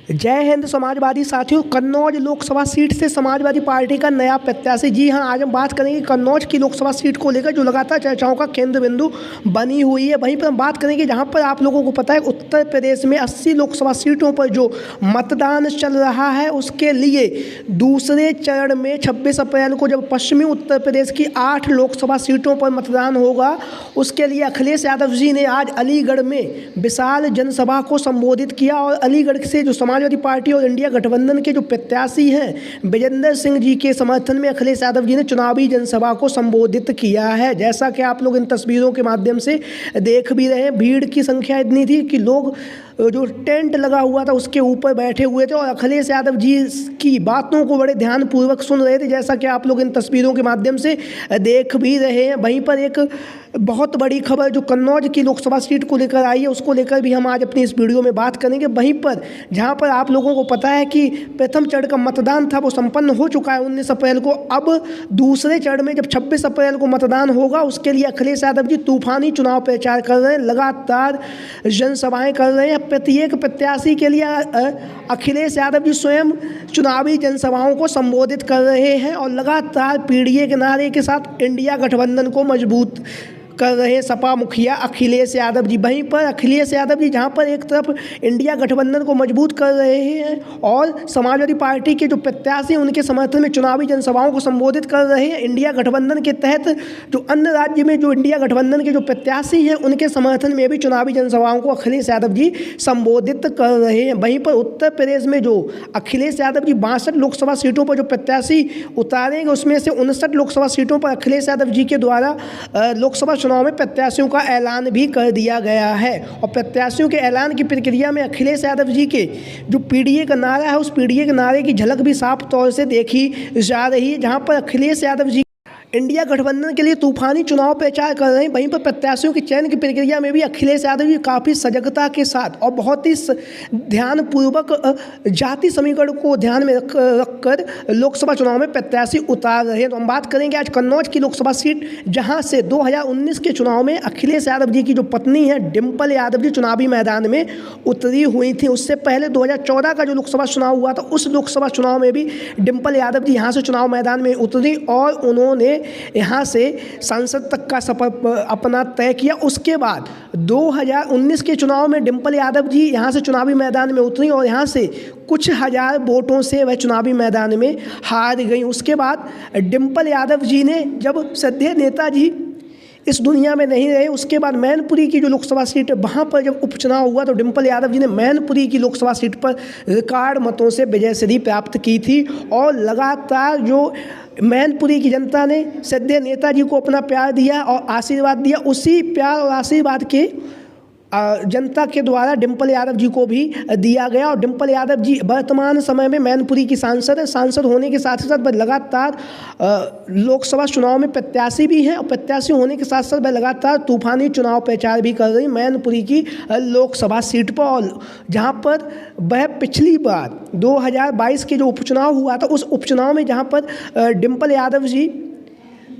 जय हिंद समाजवादी साथियों। कन्नौज लोकसभा सीट से समाजवादी पार्टी का नया प्रत्याशी। जी हां, आज हम बात करेंगे कन्नौज की लोकसभा सीट को लेकर जो लगातार चर्चाओं का केंद्र बिंदु बनी हुई है। वहीं पर हम बात करेंगे जहां पर आप लोगों को पता है उत्तर प्रदेश में 80 लोकसभा सीटों पर जो मतदान चल रहा है उसके लिए दूसरे चरण में 26 अप्रैल को जब पश्चिमी उत्तर प्रदेश की 8 लोकसभा सीटों पर मतदान होगा, उसके लिए अखिलेश यादव जी ने आज अलीगढ़ में विशाल जनसभा को संबोधित किया। और अलीगढ़ से जो समाजवादी पार्टी और इंडिया गठबंधन के जो प्रत्याशी हैं विजेंद्र सिंह जी के समर्थन में अखिलेश यादव जी ने चुनावी जनसभा को संबोधित किया है। जैसा कि आप लोग इन तस्वीरों के माध्यम से देख भी रहे हैं, भीड़ की संख्या इतनी थी कि लोग जो टेंट लगा हुआ था उसके ऊपर बैठे हुए थे और अखिलेश यादव जी की बातों को बड़े ध्यानपूर्वक सुन रहे थे, जैसा कि आप लोग इन तस्वीरों के माध्यम से देख भी रहे हैं। वहीं पर एक बहुत बड़ी खबर जो कन्नौज की लोकसभा सीट को लेकर आई है उसको लेकर भी हम आज अपनी इस वीडियो में बात करेंगे। वहीं पर जहां पर आप लोगों को पता है कि प्रथम चरण का मतदान था वो संपन्न हो चुका है 19 अप्रैल को। अब दूसरे चरण में जब 26 अप्रैल को मतदान होगा उसके लिए अखिलेश यादव जी तूफानी चुनाव प्रचार कर रहे हैं, लगातार जनसभाएं कर रहे हैं। प्रत्येक प्रत्याशी के लिए अखिलेश यादव जी स्वयं चुनावी जनसभाओं को संबोधित कर रहे हैं और लगातार पीडीए के नारे के साथ इंडिया गठबंधन को मजबूत कर रहे हैं सपा मुखिया अखिलेश यादव जी। वहीं पर अखिलेश यादव जी जहां पर एक तरफ इंडिया गठबंधन को मजबूत कर रहे हैं और समाजवादी पार्टी के जो प्रत्याशी हैं उनके समर्थन में चुनावी जनसभाओं को संबोधित कर रहे हैं। इंडिया गठबंधन के तहत जो अन्य राज्य में जो इंडिया गठबंधन के जो प्रत्याशी हैं उनके समर्थन में भी चुनावी जनसभाओं को अखिलेश यादव जी संबोधित कर रहे हैं। वहीं पर उत्तर प्रदेश में जो अखिलेश यादव जी 62 लोकसभा सीटों पर जो प्रत्याशी उतारेंगे उसमें से 59 लोकसभा सीटों पर अखिलेश यादव जी के द्वारा लोकसभा चुनाव में प्रत्याशियों का ऐलान भी कर दिया गया है। और प्रत्याशियों के ऐलान की प्रक्रिया में अखिलेश यादव जी के जो पीडीए का नारा है उस पीडीए के नारे की झलक भी साफ तौर से देखी जा रही है, जहां पर अखिलेश यादव जी इंडिया गठबंधन के लिए तूफानी चुनाव प्रचार कर रहे हैं। वहीं पर प्रत्याशियों की चयन की प्रक्रिया में भी अखिलेश यादव जी काफ़ी सजगता के साथ और बहुत ही ध्यानपूर्वक जाति समीकरण को ध्यान में रखकर लोकसभा चुनाव में प्रत्याशी उतार रहे हैं। तो हम बात करेंगे आज कन्नौज की लोकसभा सीट जहां से 2019 के चुनाव में अखिलेश यादव जी की जो पत्नी है डिम्पल यादव जी चुनावी मैदान में उतरी हुई थी। उससे पहले 2014 का जो लोकसभा चुनाव हुआ था उस लोकसभा चुनाव में भी डिम्पल यादव जी यहाँ से चुनाव मैदान में उतरी और उन्होंने यहाँ से संसद तक का सफर अपना तय किया। उसके बाद 2019 के चुनाव में डिम्पल यादव जी यहाँ से चुनावी मैदान में उतरी और यहाँ से कुछ हजार वोटों से वह चुनावी मैदान में हार गई। उसके बाद डिम्पल यादव जी ने जब श्रद्धेय नेताजी इस दुनिया में नहीं रहे उसके बाद मैनपुरी की जो लोकसभा सीट है वहाँ पर जब उपचुनाव हुआ तो डिम्पल यादव जी ने मैनपुरी की लोकसभा सीट पर रिकॉर्ड मतों से विजयश्री प्राप्त की थी। और लगातार जो मैनपुरी की जनता ने श्रद्धेय नेताजी को अपना प्यार दिया और आशीर्वाद दिया, उसी प्यार और आशीर्वाद के जनता के द्वारा डिम्पल यादव जी को भी दिया गया। और डिम्पल यादव जी वर्तमान समय में मैनपुरी की सांसद है। सांसद होने के साथ साथ वह लगातार लोकसभा चुनाव में प्रत्याशी भी हैं और प्रत्याशी होने के साथ साथ वह लगातार तूफानी चुनाव प्रचार भी कर रही मैनपुरी की लोकसभा सीट पर। और जहां पर वह पिछली बार 2022 के जो उपचुनाव हुआ था उस उपचुनाव में जहां पर डिम्पल यादव जी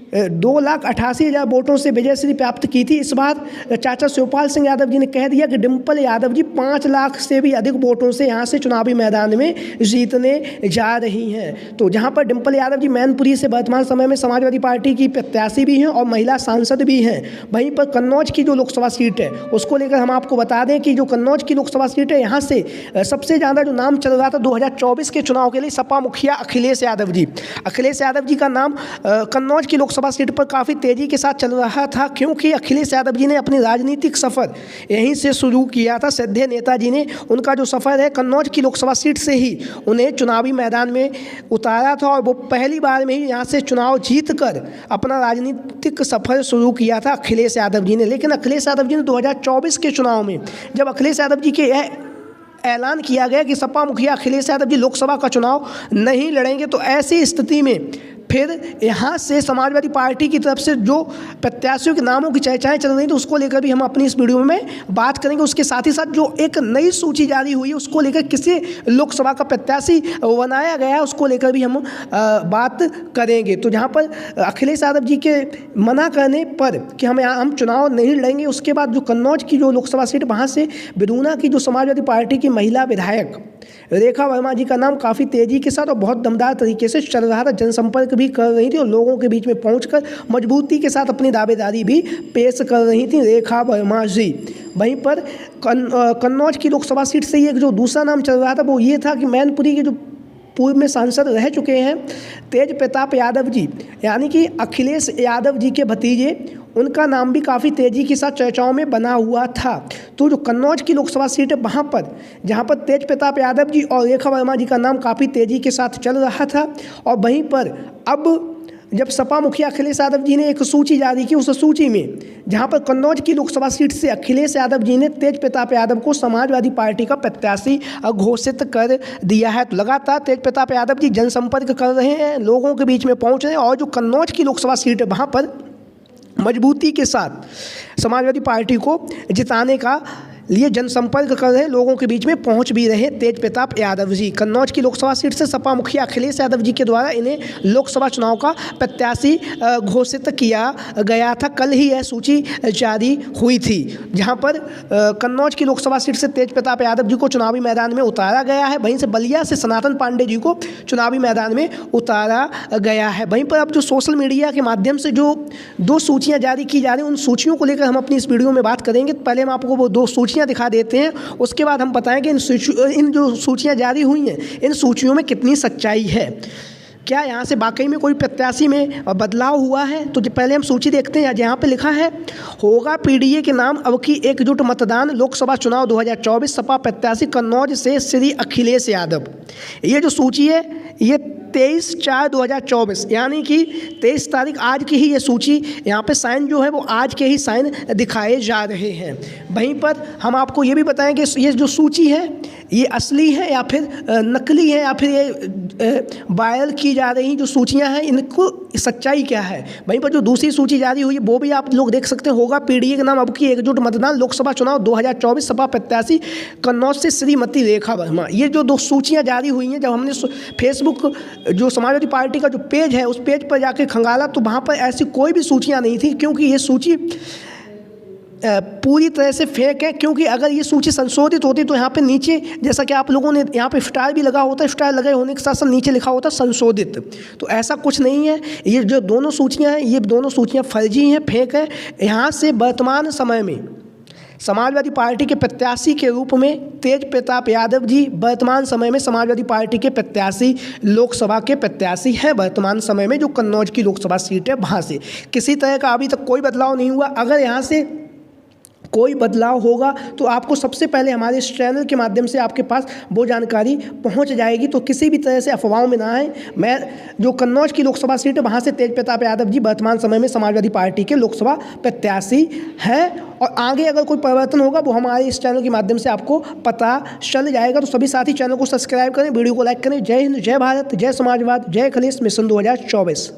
2,88,000 वोटों से विजयश्री प्राप्त की थी, इस बार चाचा शिवपाल सिंह यादव जी ने कह दिया कि डिम्पल यादव जी 5 लाख से भी अधिक वोटों से यहाँ से चुनावी मैदान में जीतने जा रही हैं। तो जहाँ पर डिम्पल यादव जी मैनपुरी से वर्तमान समय में समाजवादी पार्टी की प्रत्याशी भी हैं और महिला सांसद भी हैं। वहीं पर कन्नौज की जो लोकसभा सीट है उसको लेकर हम आपको बता दें कि जो कन्नौज की लोकसभा सीट है यहाँ से सबसे ज़्यादा जो नाम चल रहा था 2024 के चुनाव के लिए सपा मुखिया अखिलेश यादव जी। अखिलेश यादव जी का नाम कन्नौज की लोकसभा सीट पर काफ़ी तेज़ी के साथ चल रहा था, क्योंकि अखिलेश यादव जी ने अपनी राजनीतिक सफ़र यहीं से शुरू किया था। श्रद्धेय नेताजी ने उनका जो सफ़र है कन्नौज की लोकसभा सीट से ही उन्हें चुनावी मैदान में उतारा था और वो पहली बार में ही यहाँ से चुनाव जीतकर अपना राजनीतिक सफ़र शुरू किया था अखिलेश यादव जी ने। लेकिन अखिलेश यादव जी ने 2024 के चुनाव में जब अखिलेश यादव जी के ऐलान किया गया कि सपा मुखिया अखिलेश यादव जी लोकसभा का चुनाव नहीं लड़ेंगे, तो ऐसी स्थिति में फिर यहाँ से समाजवादी पार्टी की तरफ से जो प्रत्याशियों के नामों की चर्चाएं चल रही थी उसको लेकर भी हम अपनी इस वीडियो में बात करेंगे। उसके साथ ही साथ जो एक नई सूची जारी हुई है उसको लेकर किसे लोकसभा का प्रत्याशी बनाया गया है उसको लेकर भी हम बात करेंगे। तो जहाँ पर अखिलेश यादव जी के मना करने पर कि हम चुनाव नहीं लड़ेंगे, उसके बाद जो कन्नौज की जो लोकसभा सीट वहाँ से बिरूना की जो समाजवादी पार्टी की महिला विधायक रेखा वर्मा जी का नाम काफ़ी तेज़ी के साथ और बहुत दमदार तरीके से चल रहा था, जनसंपर्क भी कर रही थी और लोगों के बीच में पहुंचकर मजबूती के साथ अपनी दावेदारी भी पेश कर रही थी रेखा वर्मा जी। वहीं पर कन्नौज की लोकसभा सीट से ही एक जो दूसरा नाम चल रहा था वो ये था कि मैनपुरी के जो पूर्व में सांसद रह चुके हैं तेज प्रताप यादव जी, यानी कि अखिलेश यादव जी के भतीजे, उनका नाम भी काफ़ी तेज़ी के साथ चर्चाओं में बना हुआ था। तो जो कन्नौज की लोकसभा सीट है वहाँ पर जहाँ पर तेज प्रताप यादव जी और रेखा वर्मा जी का नाम काफ़ी तेज़ी के साथ चल रहा था, और वहीं पर अब जब सपा मुखिया अखिलेश यादव जी ने एक सूची जारी की, उस सूची में जहां पर कन्नौज की लोकसभा सीट से अखिलेश यादव जी ने तेज प्रताप यादव को समाजवादी पार्टी का प्रत्याशी घोषित कर दिया है। तो लगातार तेज प्रताप यादव जी जनसंपर्क कर रहे हैं, लोगों के बीच में पहुंच रहे हैं और जो कन्नौज की लोकसभा सीट है वहाँ पर मजबूती के साथ समाजवादी पार्टी को जिताने का लिए जनसंपर्क कर रहे हैं, लोगों के बीच में पहुंच भी रहे तेज प्रताप यादव जी। कन्नौज की लोकसभा सीट से सपा मुखिया अखिलेश यादव जी के द्वारा इन्हें लोकसभा चुनाव का प्रत्याशी घोषित किया गया था। कल ही यह सूची जारी हुई थी, जहां पर कन्नौज की लोकसभा सीट से तेज प्रताप यादव जी को चुनावी मैदान में उतारा गया है। वहीं से बलिया से सनातन पांडे जी को चुनावी मैदान में उतारा गया है। वहीं पर अब जो सोशल मीडिया के माध्यम से जो 2 सूचियाँ जारी की जा रही हैं, उन सूचियों को लेकर हम अपनी इस वीडियो में बात करेंगे। पहले हम आपको वो 2 सूचियाँ दिखा देते हैं, उसके बाद हम बताएंगे इन जो सूचियां जारी हुई हैं इन सूचियों में कितनी सच्चाई है, क्या यहाँ से वाकई में कोई प्रत्याशी में बदलाव हुआ है। तो पहले हम सूची देखते हैं। जहाँ पे लिखा है होगा पीडीए के नाम अब की एकजुट मतदान लोकसभा चुनाव 2024 सपा प्रत्याशी कन्नौज से श्री अखिलेश यादव। ये जो सूची है ये 23/4/2024 यानी कि 23 तारीख आज की ही ये सूची, यहाँ पे साइन जो है वो आज के ही साइन दिखाए जा रहे हैं। वहीं पर हम आपको ये भी बताएं कि ये जो सूची है ये असली है या फिर नकली है, या फिर ये वायरल की जा रही जो सूचियां हैं इनको सच्चाई क्या है। वहीं पर जो दूसरी सूची जारी हुई है वो भी आप लोग देख सकते हैं। होगा पीडीए के नाम अब की एकजुट मतदान लोकसभा चुनाव 2024 सपा प्रत्याशी कन्नौज से श्रीमती रेखा वर्मा। ये जो 2 सूचियां जारी हुई हैं, जब हमने फेसबुक जो समाजवादी पार्टी का जो पेज है उस पेज पर जाके खंगाला तो वहाँ पर ऐसी कोई भी सूचियाँ नहीं थी, क्योंकि ये सूची पूरी तरह से फेक है। क्योंकि अगर ये सूची संशोधित होती तो यहाँ पे नीचे, जैसा कि आप लोगों ने यहाँ पे स्टार भी लगा होता है, स्टार लगे होने के साथ साथ नीचे लिखा होता संशोधित, तो ऐसा कुछ नहीं है। ये जो दोनों सूचियाँ हैं ये दोनों सूचियाँ फर्जी हैं, फेक है। यहाँ से वर्तमान समय में समाजवादी पार्टी के प्रत्याशी के रूप में तेज प्रताप यादव जी वर्तमान समय में समाजवादी पार्टी के प्रत्याशी लोकसभा के प्रत्याशी हैं। वर्तमान समय में जो कन्नौज की लोकसभा सीट है वहाँ से किसी तरह का अभी तक कोई बदलाव नहीं हुआ। अगर यहाँ से कोई बदलाव होगा तो आपको सबसे पहले हमारे इस चैनल के माध्यम से आपके पास वो जानकारी पहुंच जाएगी। तो किसी भी तरह से अफवाहों में ना आए। मैं जो कन्नौज की लोकसभा सीट है वहाँ से तेज प्रताप यादव जी वर्तमान समय में समाजवादी पार्टी के लोकसभा प्रत्याशी हैं, और आगे अगर कोई परिवर्तन होगा वो हमारे इस चैनल के माध्यम से आपको पता चल जाएगा। तो सभी साथी चैनल को सब्सक्राइब करें, वीडियो को लाइक करें। जय हिंद, जय भारत, जय समाजवाद, जय अखिलेश मिशन 2024।